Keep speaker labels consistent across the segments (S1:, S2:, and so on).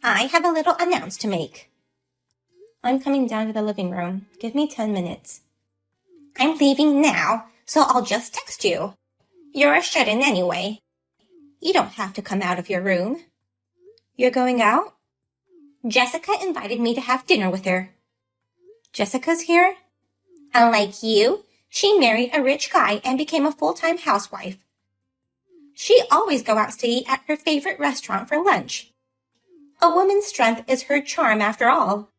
S1: I have a little announce to make. I'm coming down to the living room. Give me 10 minutes. I'm leaving now, so I'll just text you. You're a shut-in anyway. You don't have to come out of your room. You're going out? Jessica invited me to have dinner with her. Jessica's here? Unlike you, she married a rich guy and became a full-time housewife. She always goes out to eat at her favorite restaurant for lunch. A woman's strength is her charm after all.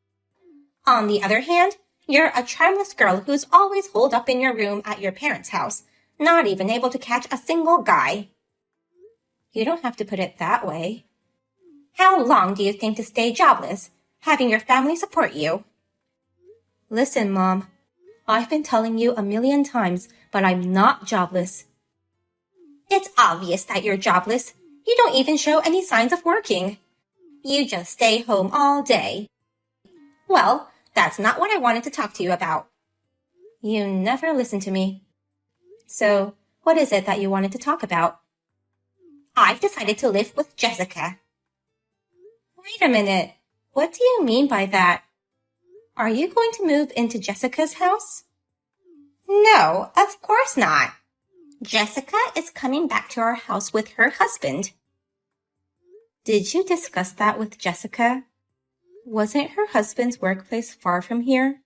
S1: On the other hand, you're a charmless girl who's always holed up in your room at your parents' house, not even able to catch a single guy. You don't have to put it that way. How long do you think to stay jobless, having your family support you? Listen, Mom, I've been telling you a million times, but I'm not jobless. It's obvious that you're jobless. You don't even show any signs of working. You just stay home all day. Well, that's not what I wanted to talk to you about. You never listen to me. So, what is it that you wanted to talk about? I've decided to live with Jessica. Wait a minute. What do you mean by that? Are you going to move into Jessica's house? No, of course not. Jessica is coming back to our house with her husband. Did you discuss that with Jessica? Wasn't her husband's workplace far from here?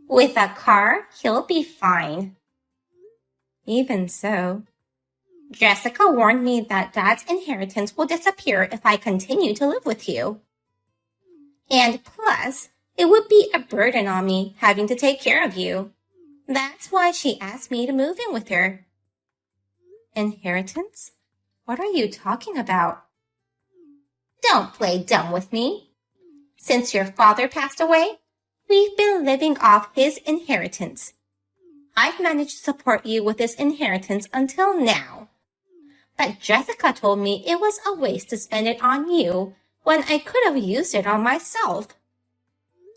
S1: With a car, he'll be fine. Even so. Jessica warned me that Dad's inheritance will disappear if I continue to live with you. And plus, it would be a burden on me having to take care of you. That's why she asked me to move in with her. Inheritance? What are you talking about? Don't play dumb with me. Since your father passed away, we've been living off his inheritance. I've managed to support you with this inheritance until now. But Jessica told me it was a waste to spend it on you when I could have used it on myself.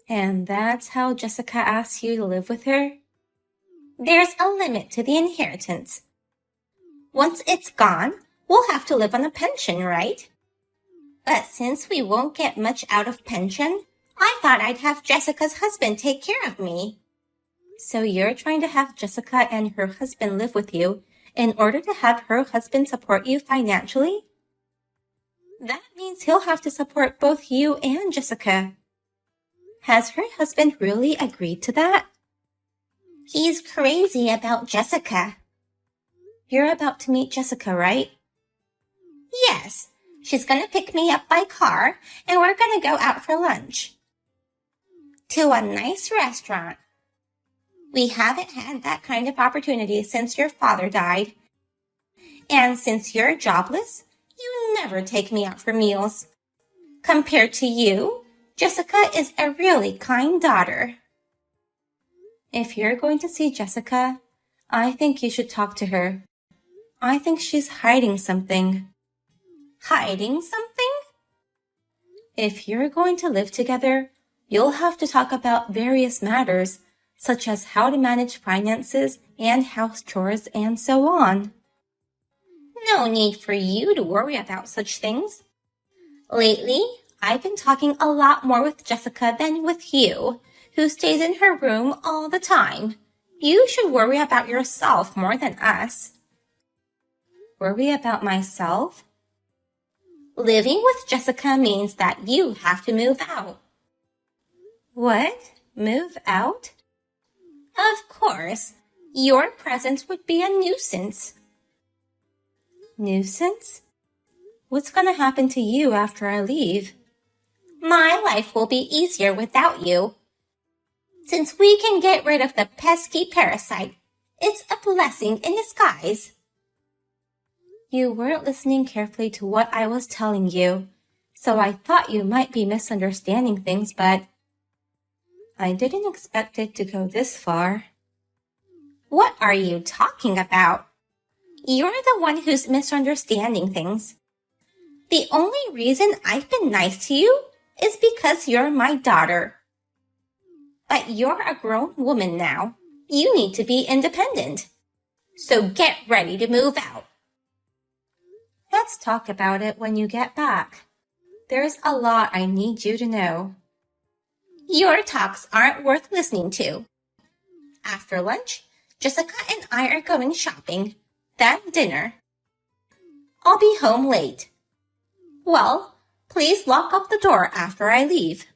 S1: And that's how Jessica asked you to live with her? There's a limit to the inheritance. Once it's gone, we'll have to live on a pension, right? But since we won't get much out of pension, I thought I'd have Jessica's husband take care of me. So you're trying to have Jessica and her husband live with you in order to have her husband support you financially? That means he'll have to support both you and Jessica. Has her husband really agreed to that? He's crazy about Jessica. You're about to meet Jessica, right? Yes. She's going to pick me up by car, and we're going to go out for lunch. To a nice restaurant. We haven't had that kind of opportunity since your father died. And since you're jobless, you never take me out for meals. Compared to you, Jessica is a really kind daughter. If you're going to see Jessica, I think you should talk to her. I think she's hiding something. Hiding something? If you're going to live together, you'll have to talk about various matters, such as how to manage finances and house chores and so on. No need for you to worry about such things. Lately, I've been talking a lot more with Jessica than with you, who stays in her room all the time. You should worry about yourself more than us. Worry about myself? Living with Jessica means that you have to move out. What? Move out? Of course. Your presence would be a nuisance. Nuisance? What's going to happen to you after I leave? My life will be easier without you. Since we can get rid of the pesky parasite, it's a blessing in disguise. You weren't listening carefully to what I was telling you, so I thought you might be misunderstanding things, but I didn't expect it to go this far. What are you talking about? You're the one who's misunderstanding things. The only reason I've been nice to you is because you're my daughter. But you're a grown woman now. You need to be independent. So get ready to move out. Let's talk about it when you get back. There's a lot I need you to know. Your talks aren't worth listening to. After lunch, Jessica and I are going shopping, then dinner. I'll be home late. Well, please lock up the door after I leave.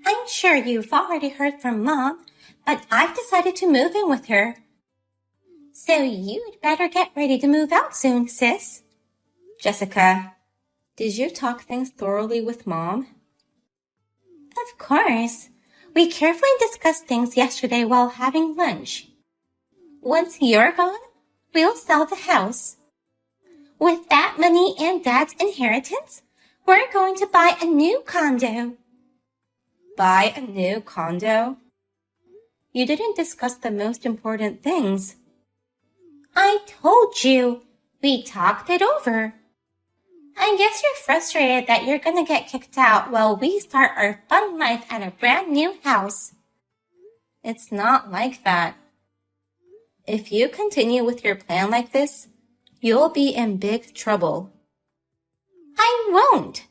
S1: I'm sure you've already heard from Mom, but I've decided to move in with her. So you'd better get ready to move out soon, sis. Jessica, did you talk things thoroughly with Mom? Of course. We carefully discussed things yesterday while having lunch. Once you're gone, we'll sell the house. With that money and Dad's inheritance, we're going to buy a new condo. Buy a new condo? You didn't discuss the most important things. I told you. We talked it over. I guess you're frustrated that you're gonna get kicked out while we start our fun life at a brand new house. It's not like that. If you continue with your plan like this, you'll be in big trouble. I won't.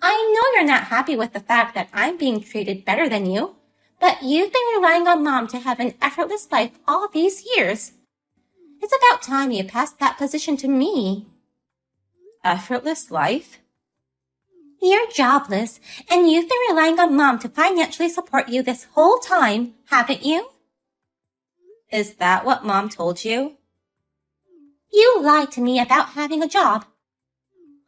S1: I know you're not happy with the fact that I'm being treated better than you, but you've been relying on Mom to have an effortless life all these years. It's about time you passed that position to me. Effortless life? You're jobless, and you've been relying on Mom to financially support you this whole time, haven't you? Is that what Mom told you? You lied to me about having a job.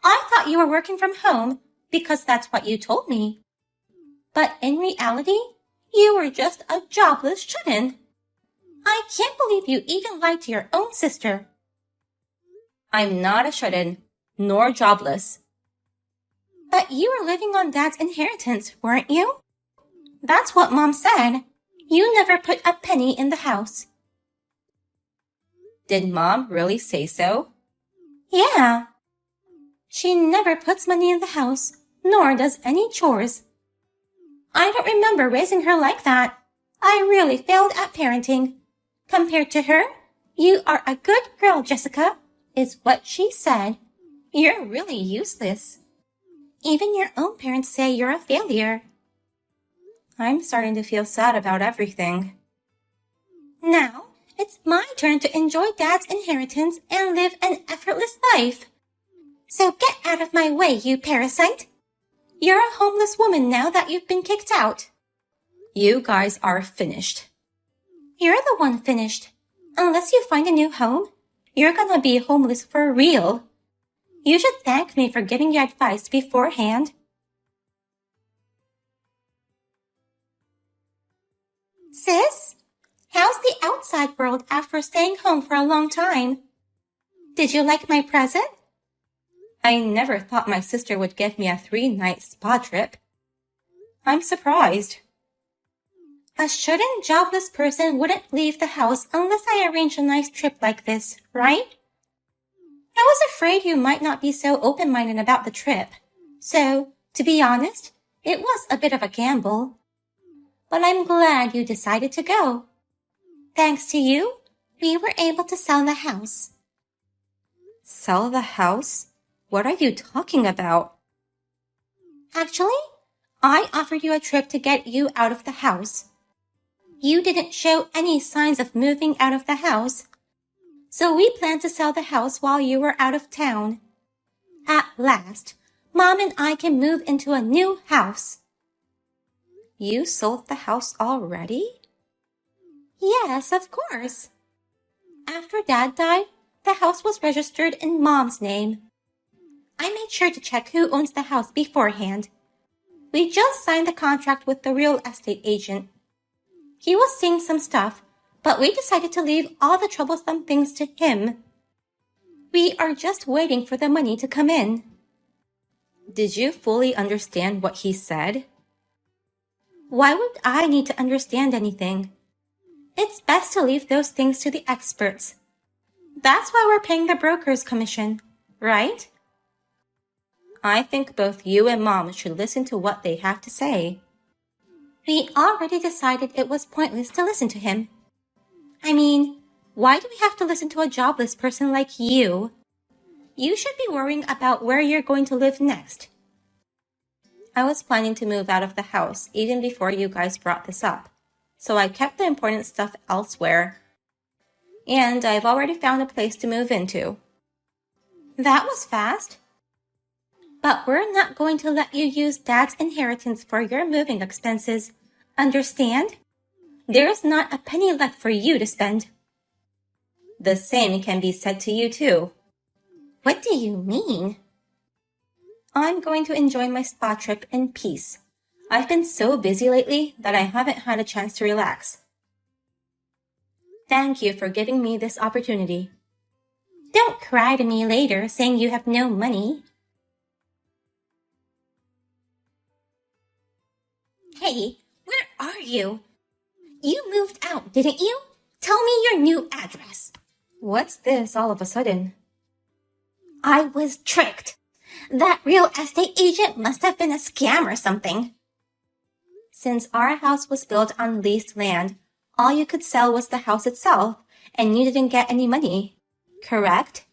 S1: I thought you were working from home because that's what you told me. But in reality, you were just a jobless shut-in. I can't believe you even lied to your own sister. I'm not a shut-in, nor jobless. But you were living on Dad's inheritance, weren't you? That's what Mom said. You never put a penny in the house. Did Mom really say so? Yeah. She never puts money in the house, nor does any chores. I don't remember raising her like that. I really failed at parenting. Compared to her, you are a good girl, Jessica, is what she said. You're really useless. Even your own parents say you're a failure. I'm starting to feel sad about everything. Now, it's my turn to enjoy Dad's inheritance and live an effortless life. So get out of my way, you parasite. You're a homeless woman now that you've been kicked out. You guys are finished. You're the one finished. Unless you find a new home, you're gonna be homeless for real. You should thank me for giving you advice beforehand. Sis, how's the outside world after staying home for a long time? Did you like my present? I never thought my sister would give me a 3-night spa trip. I'm surprised. A shut-in jobless person wouldn't leave the house unless I arranged a nice trip like this, right? I was afraid you might not be so open-minded about the trip. So, to be honest, it was a bit of a gamble. But I'm glad you decided to go. Thanks to you, we were able to sell the house. Sell the house? What are you talking about? Actually, I offered you a trip to get you out of the house. You didn't show any signs of moving out of the house, so we planned to sell the house while you were out of town. At last, Mom and I can move into a new house. You sold the house already? Yes, of course. After Dad died, the house was registered in Mom's name. I made sure to check who owns the house beforehand. We just signed the contract with the real estate agent. He was seeing some stuff, but we decided to leave all the troublesome things to him. We are just waiting for the money to come in. Did you fully understand what he said? Why would I need to understand anything? It's best to leave those things to the experts. That's why we're paying the broker's commission, right? I think both you and Mom should listen to what they have to say. We already decided it was pointless to listen to him. I mean, Why do we have to listen to a jobless person like you? You should be worrying about where you're going to live next. I was planning to move out of the house even before you guys brought this up, so I kept the important stuff elsewhere. And I've already found a place to move into. That was fast. But we're not going to let you use Dad's inheritance for your moving expenses. Understand? There's not a penny left for you to spend. The same can be said to you too. What do you mean? I'm going to enjoy my spa trip in peace. I've been so busy lately that I haven't had a chance to relax. Thank you for giving me this opportunity. Don't cry to me later saying you have no money. Hey, where are you? You moved out, didn't you? Tell me your new address. What's this all of a sudden? I was tricked. That real estate agent must have been a scam or something. Since our house was built on leased land, all you could sell was the house itself, and you didn't get any money, correct?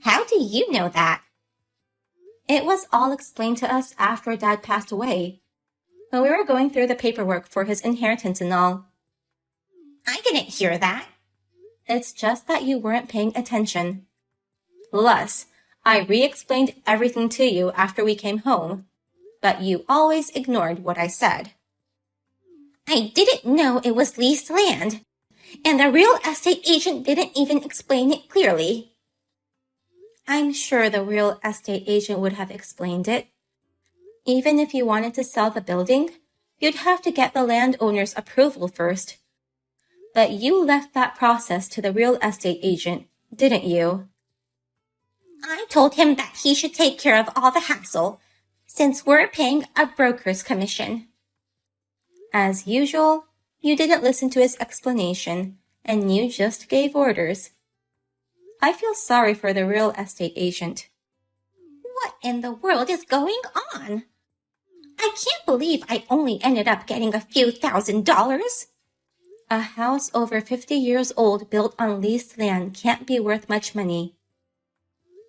S1: How do you know that? It was all explained to us after Dad passed away, when we were going through the paperwork for his inheritance and all. I didn't hear that. It's just that you weren't paying attention. Plus, I re-explained everything to you after we came home, but you always ignored what I said. I didn't know it was leased land, and the real estate agent didn't even explain it clearly. I'm sure the real estate agent would have explained it. Even if you wanted to sell the building, you'd have to get the landowner's approval first. But you left that process to the real estate agent, didn't you? I told him that he should take care of all the hassle, since we're paying a broker's commission. As usual, you didn't listen to his explanation, and you just gave orders. I feel sorry for the real estate agent. What in the world is going on? I can't believe I only ended up getting a few $1,000s. A house over 50 years old built on leased land can't be worth much money.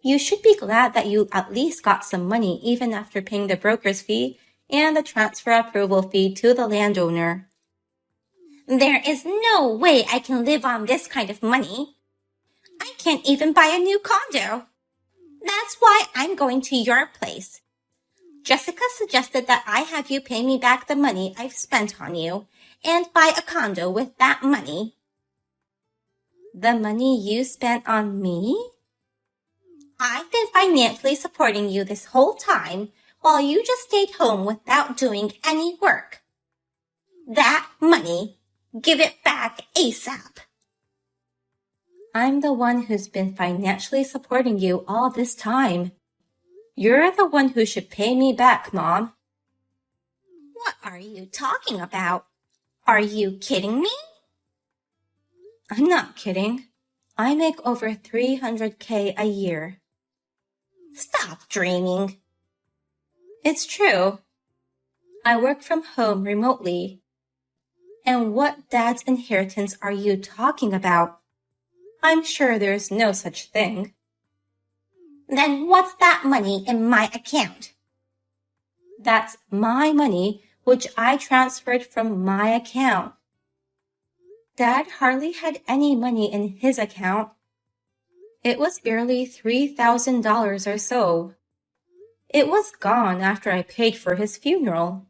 S1: You should be glad that you at least got some money even after paying the broker's fee and the transfer approval fee to the landowner. There is no way I can live on this kind of money. I can't even buy a new condo. That's why I'm going to your place. Jessica suggested that I have you pay me back the money I've spent on you and buy a condo with that money. The money you spent on me? I've been financially supporting you this whole time while you just stayed home without doing any work. That money, give it back ASAP. I'm the one who's been financially supporting you all this time. You're the one who should pay me back, Mom. What are you talking about? Are you kidding me? I'm not kidding. I make over $300K a year. Stop dreaming. It's true. I work from home remotely. And what Dad's inheritance are you talking about? I'm sure there's no such thing. Then what's that money in my account? That's my money, which I transferred from my account. Dad hardly had any money in his account. It was barely $3,000 or so. It was gone after I paid for his funeral.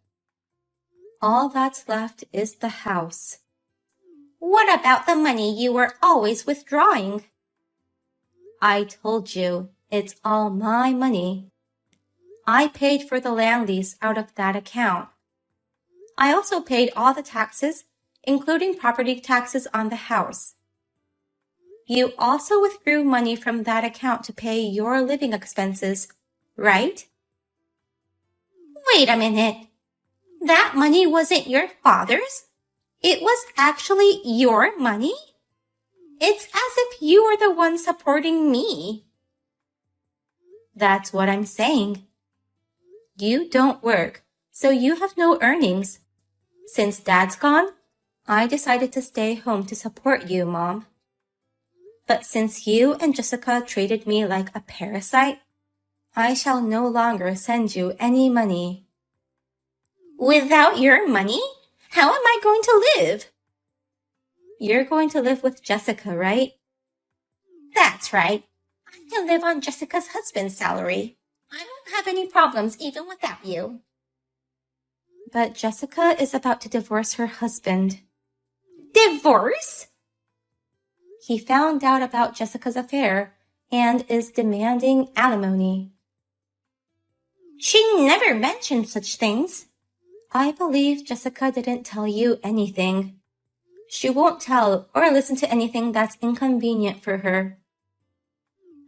S1: All that's left is the house. What about the money you were always withdrawing? I told you, it's all my money. I paid for the land lease out of that account. I also paid all the taxes, including property taxes on the house. You also withdrew money from that account to pay your living expenses, right? Wait a minute. That money wasn't your father's? It was actually your money? It's as if you were the one supporting me. That's what I'm saying. You don't work, so you have no earnings. Since Dad's gone, I decided to stay home to support you, Mom. But since you and Jessica treated me like a parasite, I shall no longer send you any money. Without your money? How am I going to live? You're going to live with Jessica, right? That's right. I can live on Jessica's husband's salary. I won't have any problems even without you. But Jessica is about to divorce her husband. Divorce? He found out about Jessica's affair and is demanding alimony. She never mentioned such things. I believe Jessica didn't tell you anything. She won't tell or listen to anything that's inconvenient for her.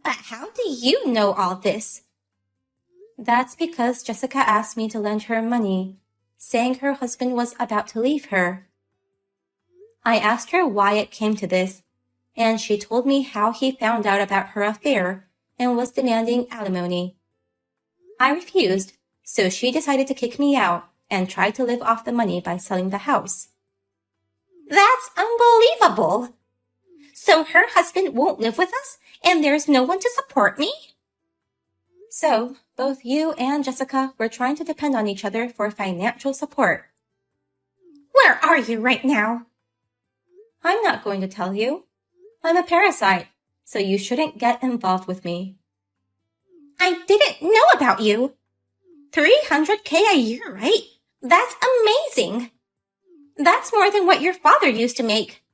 S1: But how do you know all this? That's because Jessica asked me to lend her money, saying her husband was about to leave her. I asked her why it came to this, and she told me how he found out about her affair and was demanding alimony. I refused, so she decided to kick me out and tried to live off the money by selling the house. That's unbelievable! So her husband won't live with us and there's no one to support me? So, both you and Jessica were trying to depend on each other for financial support. Where are you right now? I'm not going to tell you. I'm a parasite, so you shouldn't get involved with me. I didn't know about you. $300K a year, right? That's amazing. That's more than what your father used to make.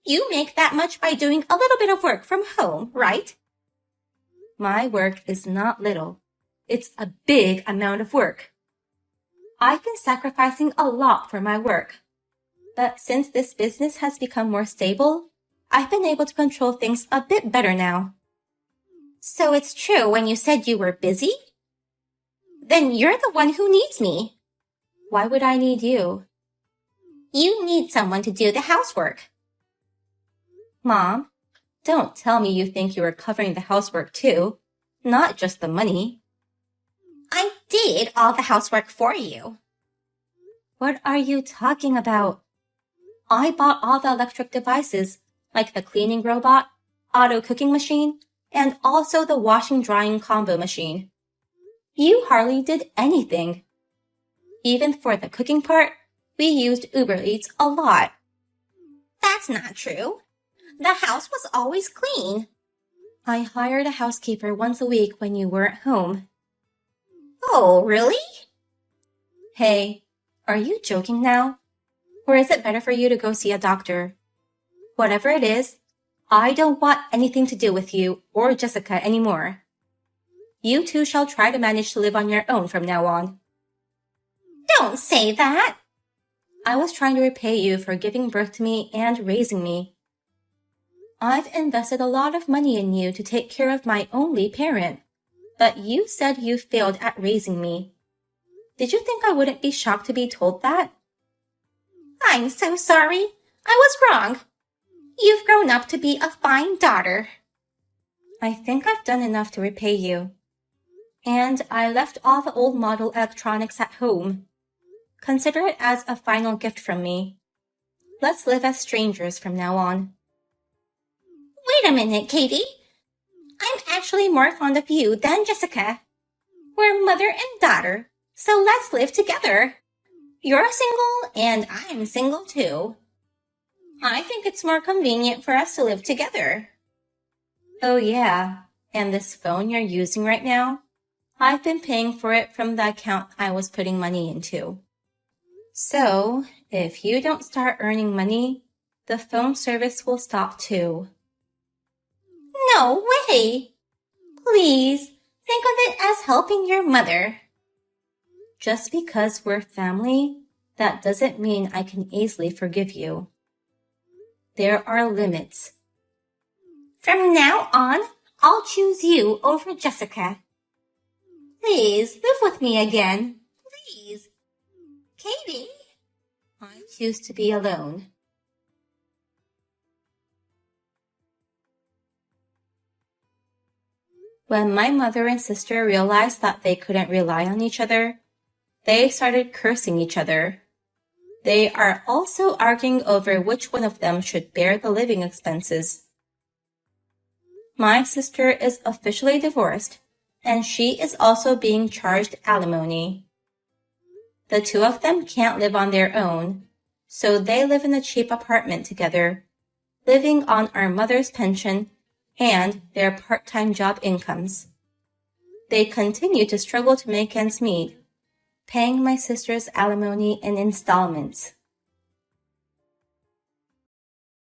S1: You make that much by doing a little bit of work from home, right? My work is not little. It's a big amount of work. I've been sacrificing a lot for my work. But since this business has become more stable, I've been able to control things a bit better now. So it's true when you said you were busy? Then you're the one who needs me. Why would I need you? You need someone to do the housework. Mom, don't tell me you think you were covering the housework too, not just the money. I did all the housework for you. What are you talking about? I bought all the electric devices, like the cleaning robot, auto cooking machine, and also the washing drying combo machine. You hardly did anything. Even for the cooking part, we used Uber Eats a lot. That's not true. The house was always clean. I hired a housekeeper once a week when you weren't home. Oh, really? Hey, are you joking now? Or is it better for you to go see a doctor? Whatever it is, I don't want anything to do with you or Jessica anymore. You two shall try to manage to live on your own from now on. Don't say that. I was trying to repay you for giving birth to me and raising me. I've invested a lot of money in you to take care of my only parent, but you said you failed at raising me. Did you think I wouldn't be shocked to be told that? I'm so sorry. I was wrong. You've grown up to be a fine daughter. I think I've done enough to repay you. And I left all the old model electronics at home. Consider it as a final gift from me. Let's live as strangers from now on. Wait a minute, Katie. I'm actually more fond of you than Jessica. We're mother and daughter, so let's live together. You're single and I'm single too. I think it's more convenient for us to live together. Oh yeah, and this phone you're using right now? I've been paying for it from the account I was putting money into. So, if you don't start earning money, the phone service will stop too. No way! Please, think of it as helping your mother. Just because we're family, that doesn't mean I can easily forgive you. There are limits. From now on, I'll choose you over Jessica. Please, live with me again. Please. Katie, I choose to be alone. When my mother and sister realized that they couldn't rely on each other, they started cursing each other. They are also arguing over which one of them should bear the living expenses. My sister is officially divorced, and she is also being charged alimony. The two of them can't live on their own, so they live in a cheap apartment together, living on our mother's pension and their part-time job incomes. They continue to struggle to make ends meet, paying my sister's alimony in installments.